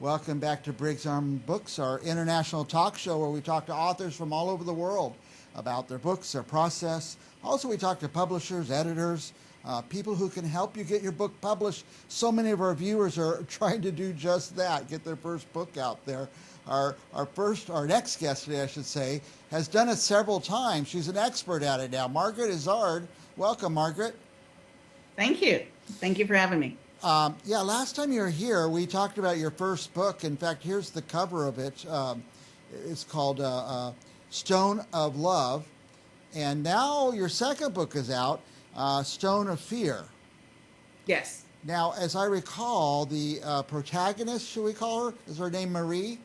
Welcome back to Briggs on Books, our international talk show where we talk to authors from all over the world about their books, their process. Also, we talk to publishers, editors, people who can help you get your book published. So many of our viewers are trying to do just that, get their first book out there. Our next guest today, I should say, has done it several times. She's an expert at it now. Margaret Izard. Welcome, Margaret. Thank you. Thank you for having me. Last time you were here, we talked about your first book. In fact, here's the cover of it. It's called Stone of Love. And now your second book is out, Stone of Fear. Yes. Now, as I recall, the protagonist, should we call her? Is her name Marie?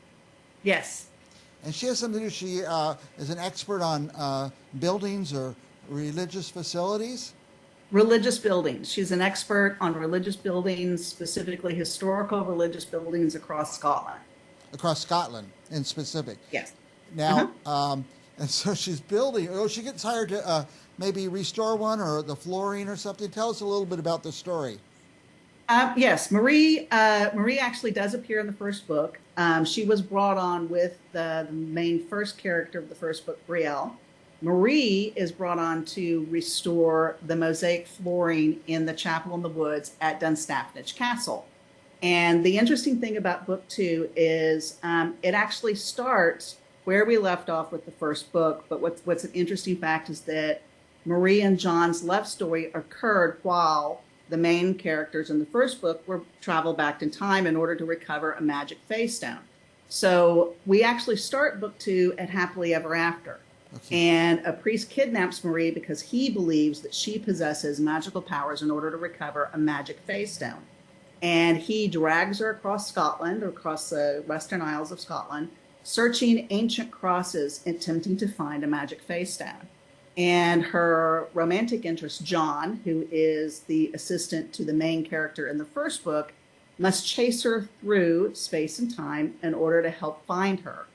Yes. And she has something to do. She is an expert on buildings or religious facilities. Religious buildings. She's an expert on religious buildings, specifically historical religious buildings across Scotland. Across Scotland in specific. Yes. Now, and so she's building. Oh, she gets hired to maybe restore one or the flooring or something. Tell us a little bit about the story. Yes, Marie actually does appear in the first book. She was brought on with the main first character of the first book, Brielle. Marie is brought on to restore the mosaic flooring in the chapel in the woods at Dunstaffnage Castle. And the interesting thing about book 2 is it actually starts where we left off with the first book. But what's an interesting fact is that Marie and John's love story occurred while the main characters in the first book were traveled back in time in order to recover a magic face stone. So we actually start book 2 at Happily Ever After. Okay. And a priest kidnaps Marie because he believes that she possesses magical powers in order to recover a magic face stone. And he drags her across Scotland, or across the Western Isles of Scotland, searching ancient crosses, attempting to find a magic face stone. And her romantic interest, John, who is the assistant to the main character in the first book, must chase her through space and time in order to help find her.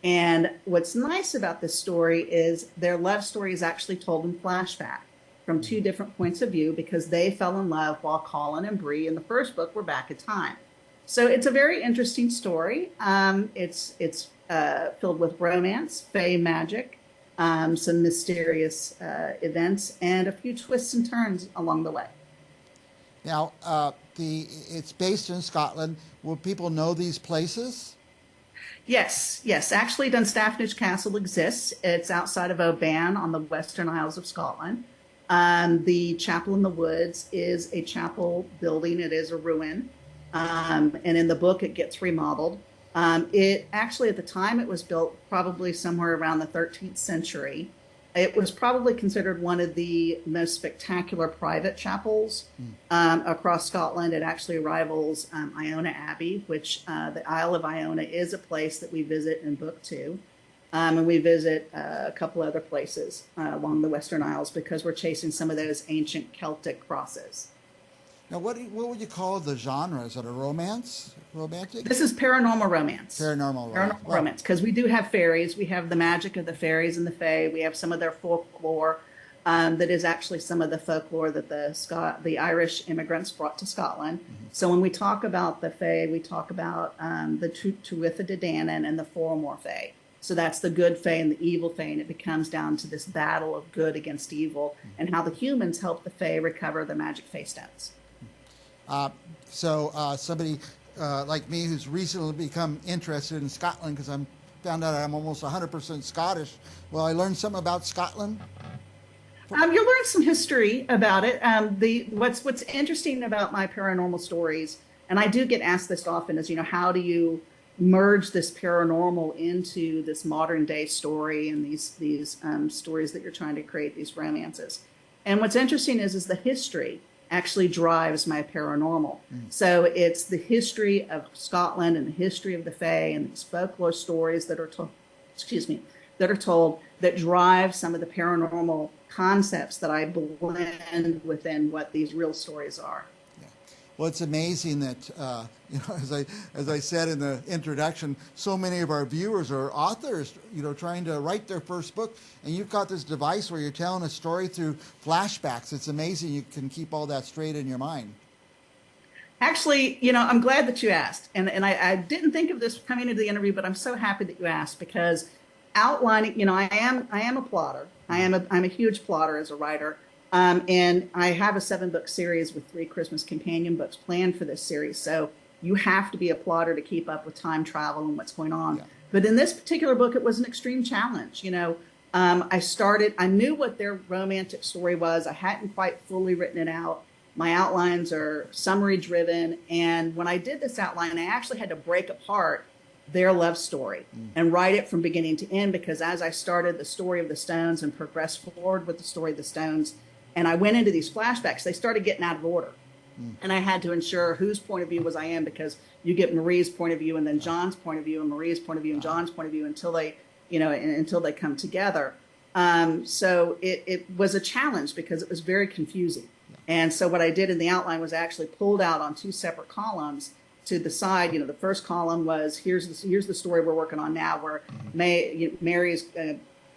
And what's nice about this story is their love story is actually told in flashback from two different points of view because they fell in love while Colin and Bree in the first book were back in time. So it's a very interesting story. It's filled with romance, fae magic, some mysterious events, and a few twists and turns along the way. Now, it's based in Scotland. Will people know these places? Yes. Actually, Dunstaffnage Castle exists. It's outside of Oban on the Western Isles of Scotland. The chapel in the woods is a chapel building. It is a ruin. And in the book, it gets remodeled. It actually, at the time it was built, probably somewhere around the 13th century. It was probably considered one of the most spectacular private chapels across Scotland. It actually rivals Iona Abbey, which the Isle of Iona is a place that we visit in book 2. And we visit a couple other places along the Western Isles because we're chasing some of those ancient Celtic crosses. Now, what would you call the genre? Is it a romance? Romantic? This is paranormal romance. Paranormal romance, because we do have fairies. We have the magic of the fairies and the fae. We have some of their folklore that is actually some of the folklore that the Irish immigrants brought to Scotland. Mm-hmm. So when we talk about the fae, we talk about the Tuatha De Danann and the Formoore fae. So that's the good fae and the evil fae, and it becomes down to this battle of good against evil and how the humans help the fae recover their magic face stones. Somebody like me who's recently become interested in Scotland because I'm found out I'm almost 100% Scottish. Will I learn something about Scotland? You'll learn some history about it. What's interesting about my paranormal stories, and I do get asked this often, is how do you merge this paranormal into this modern day story and these stories that you're trying to create, these romances. And what's interesting is the history actually drives my paranormal. So it's the history of Scotland and the history of the fae and these folklore stories that are told that drive some of the paranormal concepts that I blend within what these real stories are. Well, it's amazing that, as I said in the introduction, so many of our viewers are authors, trying to write their first book. And you've got this device where you're telling a story through flashbacks. It's amazing you can keep all that straight in your mind. Actually, I'm glad that you asked. And I didn't think of this coming into the interview, but I'm so happy that you asked because outlining, I am a plotter. I'm a huge plotter as a writer. And I have a 7-book series with 3 Christmas companion books planned for this series. So you have to be a plotter to keep up with time travel and what's going on. Yeah. But in this particular book, it was an extreme challenge. I knew what their romantic story was. I hadn't quite fully written it out. My outlines are summary driven. And when I did this outline, I actually had to break apart their love story and write it from beginning to end, because as I started the story of the Stones and progressed forward with the story of the Stones, and I went into these flashbacks, they started getting out of order. And I had to ensure whose point of view was I in, because you get Marie's point of view and then John's point of view and Marie's point of view and John's point of view until they come together. So it was a challenge because it was very confusing. And so what I did in the outline was actually pulled out on 2 separate columns to the side. The first column was here's the story we're working on now, where Mary is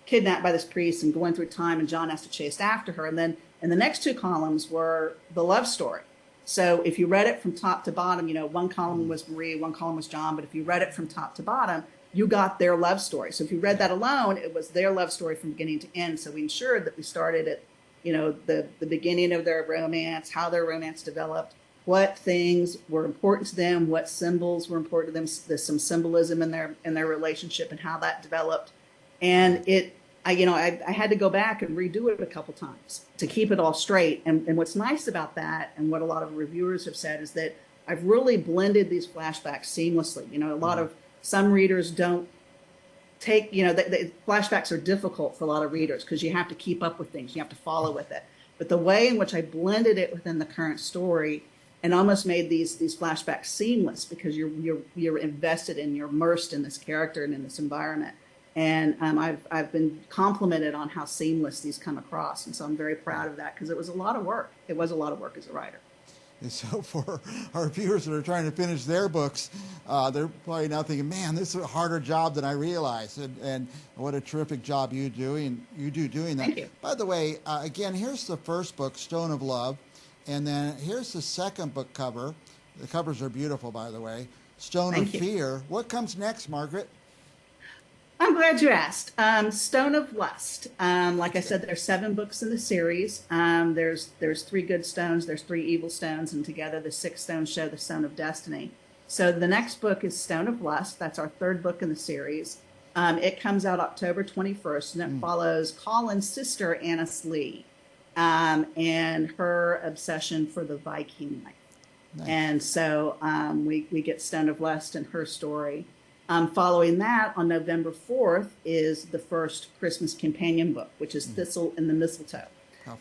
kidnapped by this priest and going through time, and John has to chase after her. And then in the next 2 columns were the love story. So if you read it from top to bottom, one column was Marie, one column was John. But if you read it from top to bottom, you got their love story. So if you read that alone, it was their love story from beginning to end. So we ensured that we started at, the beginning of their romance, how their romance developed, what things were important to them, what symbols were important to them. There's some symbolism in their relationship and how that developed. And I had to go back and redo it a couple times to keep it all straight. And what's nice about that, and what a lot of reviewers have said, is that I've really blended these flashbacks seamlessly. Some readers don't take, the flashbacks are difficult for a lot of readers because you have to keep up with things. You have to follow with it. But the way in which I blended it within the current story and almost made these flashbacks seamless, because you're invested and you're immersed in this character and in this environment. And I've been complimented on how seamless these come across. And so I'm very proud of that, because it was a lot of work. It was a lot of work as a writer. And so for our viewers that are trying to finish their books, they're probably now thinking, man, this is a harder job than I realized. And what a terrific job you do doing that. Thank you. By the way, again, here's the first book, Stone of Love. And then here's the second book cover. The covers are beautiful, by the way. Stone of Fear. What comes next, Margaret? I'm glad you asked. Stone of Lust. Like I said, there's 7 books in the series. There's 3 good stones, there's 3 evil stones, and together the 6 stones show the Stone of Destiny. So the next book is Stone of Lust. That's our 3rd book in the series. It comes out October 21st, and it follows Colin's sister, Annis Lee, and her obsession for the Viking life. Nice. And so we get Stone of Lust and her story. Following that, on November 4th, is the first Christmas companion book, which is Thistle and the Mistletoe.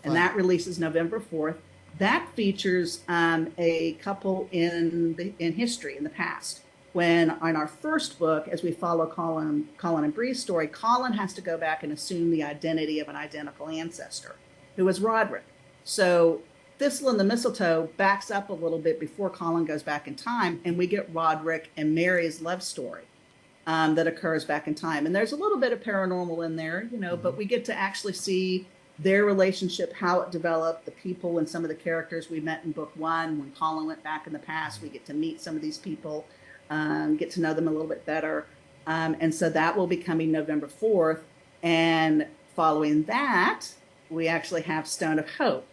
And that releases November 4th. That features a couple in history, in the past. When on our first book, as we follow Colin and Bree's story, Colin has to go back and assume the identity of an identical ancestor, who is Roderick. So Thistle and the Mistletoe backs up a little bit before Colin goes back in time, and we get Roderick and Mary's love story. That occurs back in time. And there's a little bit of paranormal in there, but we get to actually see their relationship, how it developed, the people and some of the characters we met in book 1. When Colin went back in the past, we get to meet some of these people, get to know them a little bit better. And so that will be coming November 4th. And following that, we actually have Stone of Hope,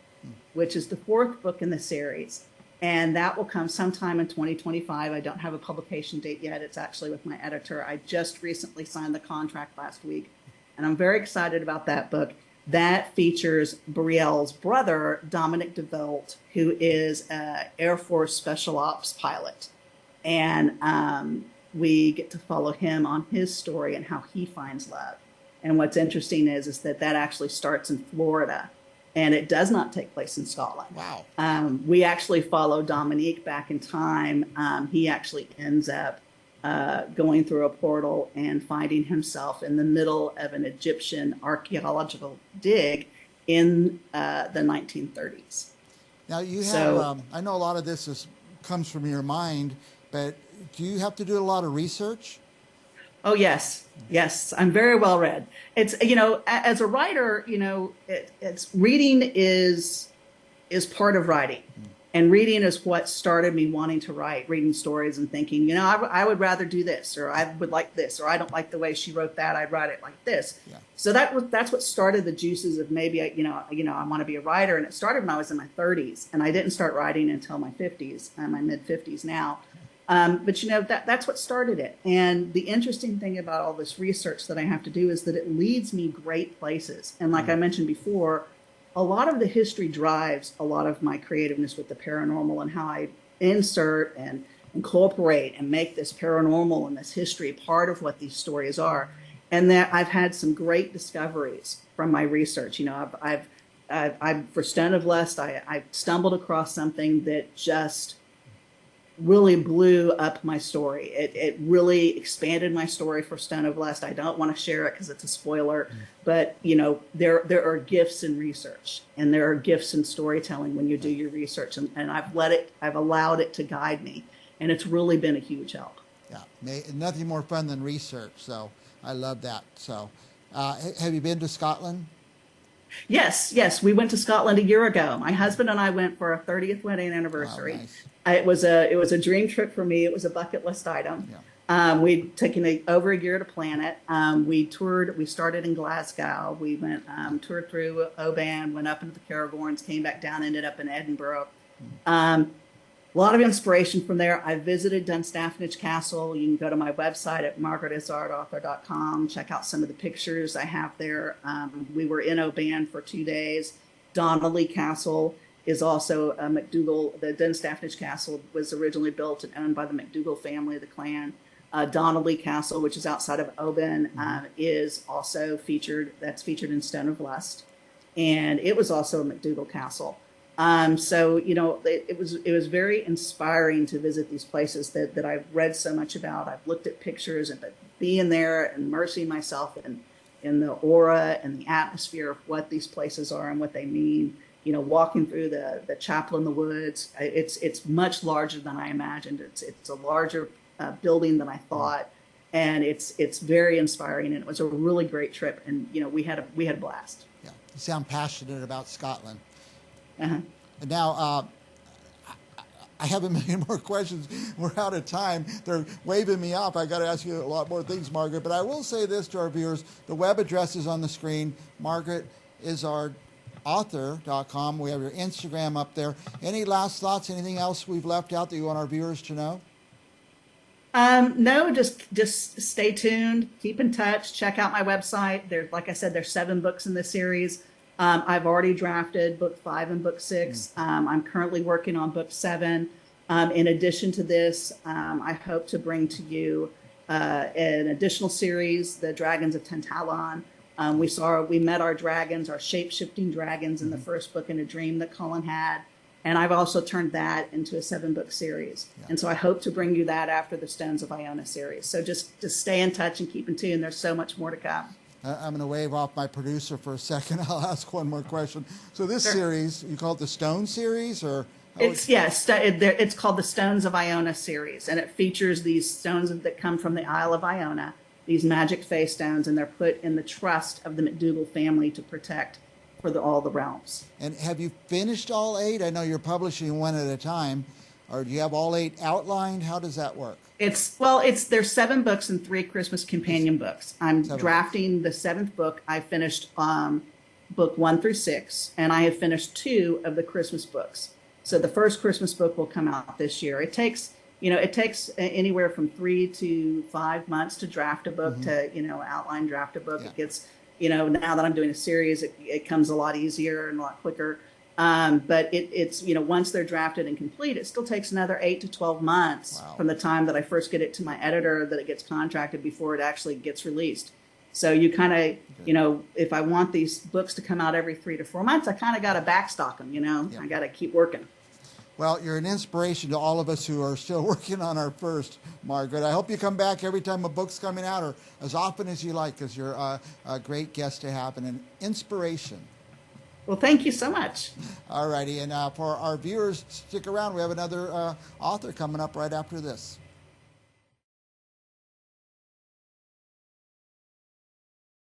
which is the 4th book in the series. And that will come sometime in 2025. I don't have a publication date yet. It's actually with my editor. I just recently signed the contract last week, and I'm very excited about that book. That features Brielle's brother, Dominic DeVolt, who is an Air Force Special Ops pilot. And we get to follow him on his story and how he finds love. And what's interesting is that actually starts in Florida. And it does not take place in Scotland. Wow. We actually follow Dominique back in time. He actually ends up going through a portal and finding himself in the middle of an Egyptian archaeological dig in the 1930s. Now, you have, I know a lot of this comes from your mind, but do you have to do a lot of research? Oh, yes. Yes. I'm very well read. It's, as a writer, it's reading is part of writing. And reading is what started me wanting to write, reading stories and thinking, I would rather do this, or I would like this, or I don't like the way she wrote that. I'd write it like this. Yeah. So that's what started the juices of maybe, I want to be a writer. And it started when I was in my 30s, and I didn't start writing until my 50s, my mid 50s now. But that's what started it. And the interesting thing about all this research that I have to do is that it leads me great places. And like I mentioned before, a lot of the history drives a lot of my creativeness with the paranormal and how I insert and incorporate and make this paranormal and this history part of what these stories are. And that I've had some great discoveries from my research. I've for Stone of Lust, I stumbled across something that just really blew up my story. It really expanded my story for Stone of Lust. I don't want to share it because it's a spoiler, but there are gifts in research, and there are gifts in storytelling when you do your research, and I've allowed it to guide me, and it's really been a huge help. Yeah, nothing more fun than research. So I love that. So, have you been to Scotland? Yes, we went to Scotland a year ago. My husband and I went for our 30th wedding anniversary. Oh, nice. It was a dream trip for me. It was a bucket list item. Yeah. We'd taken over a year to plan it. We toured. We started in Glasgow. We went toured through Oban, went up into the Cairngorms, came back down, ended up in Edinburgh. A lot of inspiration from there. I visited Dunstaffnage Castle. You can go to my website at margaretizardauthor.com. Check out some of the pictures I have there. We were in Oban for 2 days. Donnelly Castle is also a MacDougall. The Dunstaffnage Castle was originally built and owned by the MacDougall family, the clan. Donnelly Castle, which is outside of Oban, is also featured. That's featured in Stone of Lust, and it was also a MacDougall castle. So it was very inspiring to visit these places that I've read so much about. I've looked at pictures, and being there and immersing myself in the aura and the atmosphere of what these places are and what they mean. Walking through the chapel in the woods, it's much larger than I imagined. It's a larger building than I thought, and it's very inspiring. And it was a really great trip, and we had a blast. Yeah, you sound passionate about Scotland. Uh-huh. And now, I have a million more questions. We're out of time. They're waving me off. I got to ask you a lot more things, Margaret. But I will say this to our viewers: the web address is on the screen. Margaret Izard. Author.com. We have your Instagram up there. Any last thoughts? Anything else we've left out that you want our viewers to know? No, just stay tuned. Keep in touch. Check out my website. Like I said, there's 7 books in this series. I've already drafted book 5 and book 6. I'm currently working on book 7. In addition to this, I hope to bring to you an additional series, The Dragons of Tantalon. We met our dragons, our shape-shifting dragons in the first book in a dream that Colin had. And I've also turned that into a 7-book series. Yeah. And so I hope to bring you that after the Stones of Iona series. So just stay in touch and keep in tune. There's so much more to come. I'm going to wave off my producer for a second. I'll ask one more question. So this series, you call it the Stone series, or? It's called the Stones of Iona series. And it features these stones that come from the Isle of Iona, these magic face stones, and they're put in the trust of the MacDougall family to protect for all the realms. And have you finished all 8? I know you're publishing one at a time. Or do you have all 8 outlined? How does that work? There's 7 books and 3 Christmas companion books. I'm drafting the 7th book. I finished book 1 through 6, and I have finished 2 of the Christmas books. So the first Christmas book will come out this year. It takes anywhere from 3 to 5 months to draft a book, to outline draft a book. Yeah. It gets now that I'm doing a series, it comes a lot easier and a lot quicker. But it's once they're drafted and complete, it still takes another 8 to 12 months from the time that I first get it to my editor, that it gets contracted, before it actually gets released. So you kind of, if I want these books to come out every 3 to 4 months, I kind of got to backstock them. Yeah. I got to keep working. Well, you're an inspiration to all of us who are still working on our first, Margaret. I hope you come back every time a book's coming out, or as often as you like, because you're a great guest to have and an inspiration. Well, thank you so much. All righty. And for our viewers, stick around. We have another author coming up right after this.